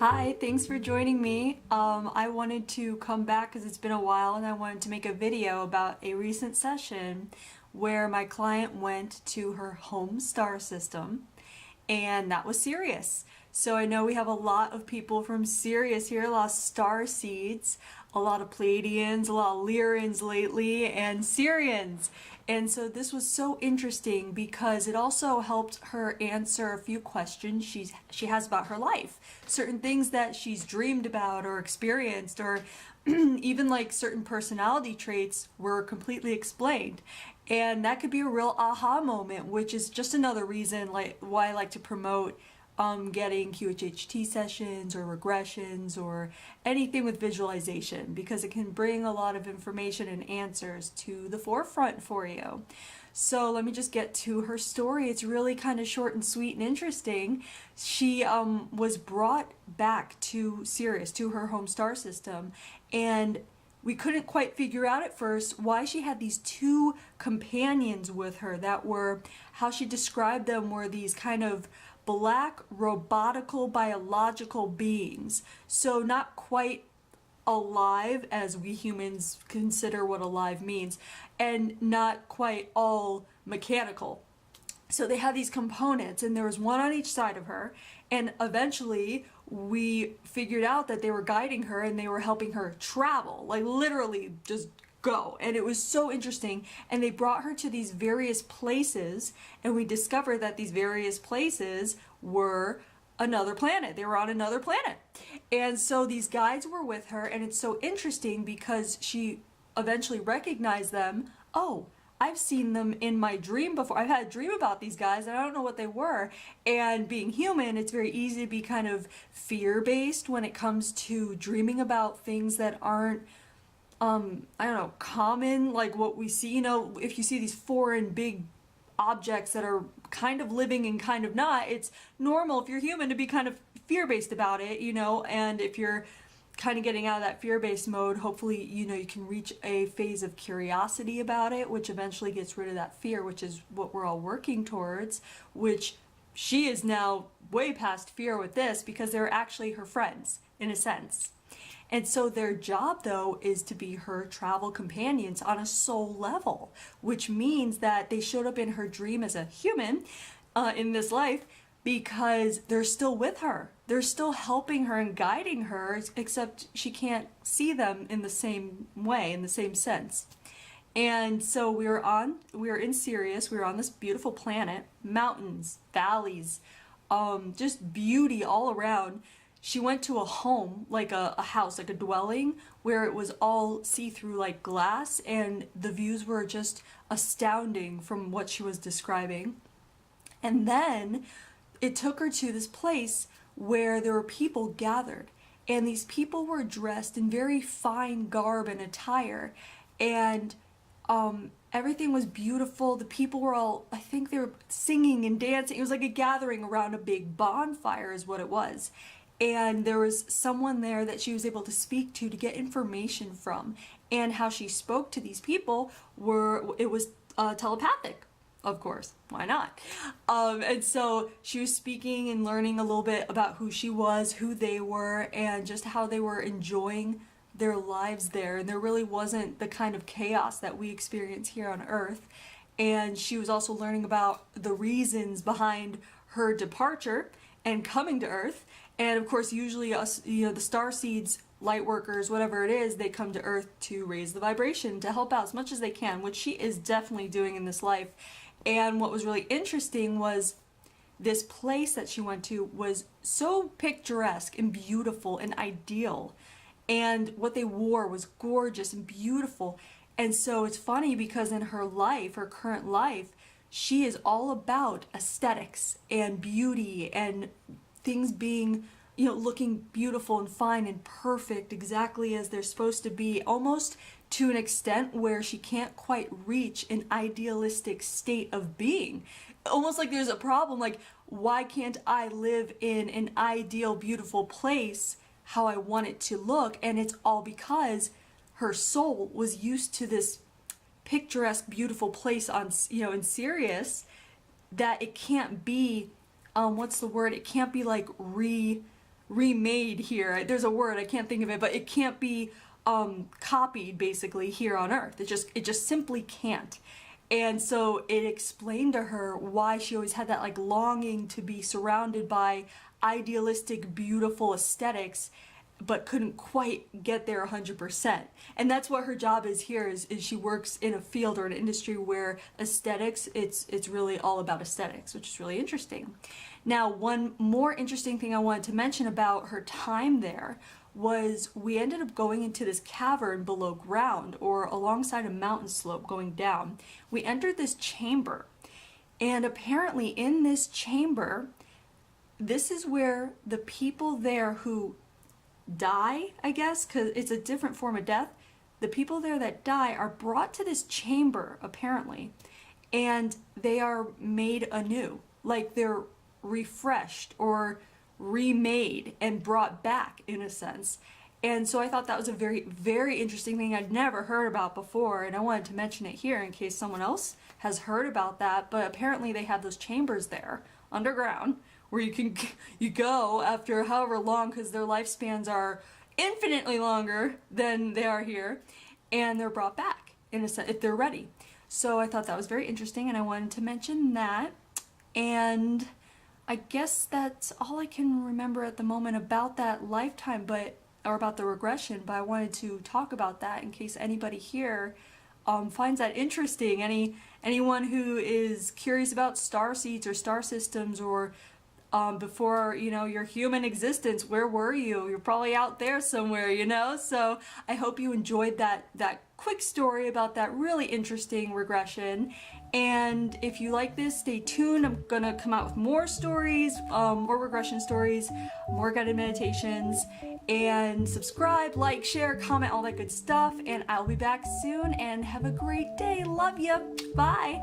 Hi, thanks for joining me. I wanted to come back because it's been a while and I wanted to make a video about a recent session where my client went to her home star system, and that was Sirius. So I know we have a lot of people from Sirius here, a lot of starseeds, a lot of Pleiadians, a lot of Lyrians lately, and Sirians. And so this was so interesting because it also helped her answer a few questions she has about her life. Certain things that she's dreamed about or experienced, or even like certain personality traits were completely explained. And that could be a real aha moment, which is just another reason why I like to promote getting QHHT sessions or regressions or anything with visualization, because it can bring a lot of information and answers to the forefront for you. So let me just get to her story. It's really kind of short and sweet and interesting. She was brought back to Sirius, to her home star system, and we couldn't quite figure out at first why she had these two companions with her that were, how she described them, were these kind of black robotical biological beings. So not quite alive as we humans consider what alive means, and not quite all mechanical. So they had these components, and there was one on each side of her, and eventually we figured out that they were guiding her and they were helping her travel, like literally just go. And it was so interesting, and they brought her to these various places, and we discovered that these various places were another planet. They were on another planet. And so these guides were with her, and it's so interesting because she eventually recognized them. Oh, I've seen them in my dream before. I've had a dream about these guys and I don't know what they were. And being human, it's very easy to be kind of fear-based when it comes to dreaming about things that aren't I don't know, common, like what we see. You know, if you see these foreign big objects that are kind of living and kind of not, it's normal if you're human to be kind of fear-based about it, you know. And if you're kind of getting out of that fear-based mode, hopefully, you know, you can reach a phase of curiosity about it, which eventually gets rid of that fear, which is what we're all working towards, which she is now way past fear with this because they're actually her friends in a sense. And so their job, though, is to be her travel companions on a soul level, which means that they showed up in her dream as a human in this life because they're still with her. They're still helping her and guiding her, except she can't see them in the same way, in the same sense. And so we were in Sirius, we were on this beautiful planet, mountains, valleys, just beauty all around. She went to a home, like a house, like a dwelling, where it was all see-through like glass, and the views were just astounding from what she was describing. And then it took her to this place where there were people gathered, and these people were dressed in very fine garb and attire, and everything was beautiful. The people were all, I think they were singing and dancing. It was like a gathering around a big bonfire is what it was. And there was someone there that she was able to speak to get information from. And how she spoke to these people it was telepathic, of course. Why not? And so she was speaking and learning a little bit about who she was, who they were, and just how they were enjoying their lives there. And there really wasn't the kind of chaos that we experience here on Earth. And she was also learning about the reasons behind her departure and coming to Earth. And of course, usually us, you know, the starseeds, light workers, whatever it is, they come to Earth to raise the vibration, to help out as much as they can, which she is definitely doing in this life. And what was really interesting was this place that she went to was so picturesque and beautiful and ideal. And what they wore was gorgeous and beautiful. And so it's funny because in her life, her current life, she is all about aesthetics and beauty and things being, you know, looking beautiful and fine and perfect exactly as they're supposed to be, almost to an extent where she can't quite reach an idealistic state of being. Almost like there's a problem, like, why can't I live in an ideal, beautiful place how I want it to look? And it's all because her soul was used to this picturesque, beautiful place on, you know, in Sirius, that it can't be what's the word? It can't be like remade here. There's a word, I can't think of it, but it can't be copied basically here on Earth. It just simply can't. And so it explained to her why she always had that like longing to be surrounded by idealistic, beautiful aesthetics, but couldn't quite get there 100%. And that's what her job is here, is she works in a field or an industry where aesthetics, it's really all about aesthetics, which is really interesting. Now, one more interesting thing I wanted to mention about her time there was we ended up going into this cavern below ground, or alongside a mountain slope going down. We entered this chamber, and apparently in this chamber, this is where the people there who die, I guess, because it's a different form of death, the people there that die are brought to this chamber, apparently, and they are made anew. Like they're refreshed or remade and brought back in a sense. And so I thought that was a very, very interesting thing I'd never heard about before, and I wanted to mention it here in case someone else has heard about that. But apparently they have those chambers there underground where you go after however long, because their lifespans are infinitely longer than they are here, and they're brought back in a sense if they're ready. So I thought that was very interesting, and I wanted to mention that. And I guess that's all I can remember at the moment about that lifetime, or about the regression, but I wanted to talk about that in case anybody here finds that interesting. Anyone who is curious about starseeds or star systems, or before, your human existence, where were you? You're probably out there somewhere, So I hope you enjoyed that quick story about that really interesting regression. And if you like this, stay tuned. I'm gonna come out with more stories, more regression stories, more guided meditations, and subscribe, like, share, comment, all that good stuff. And I'll be back soon, and have a great day. Love ya. Bye.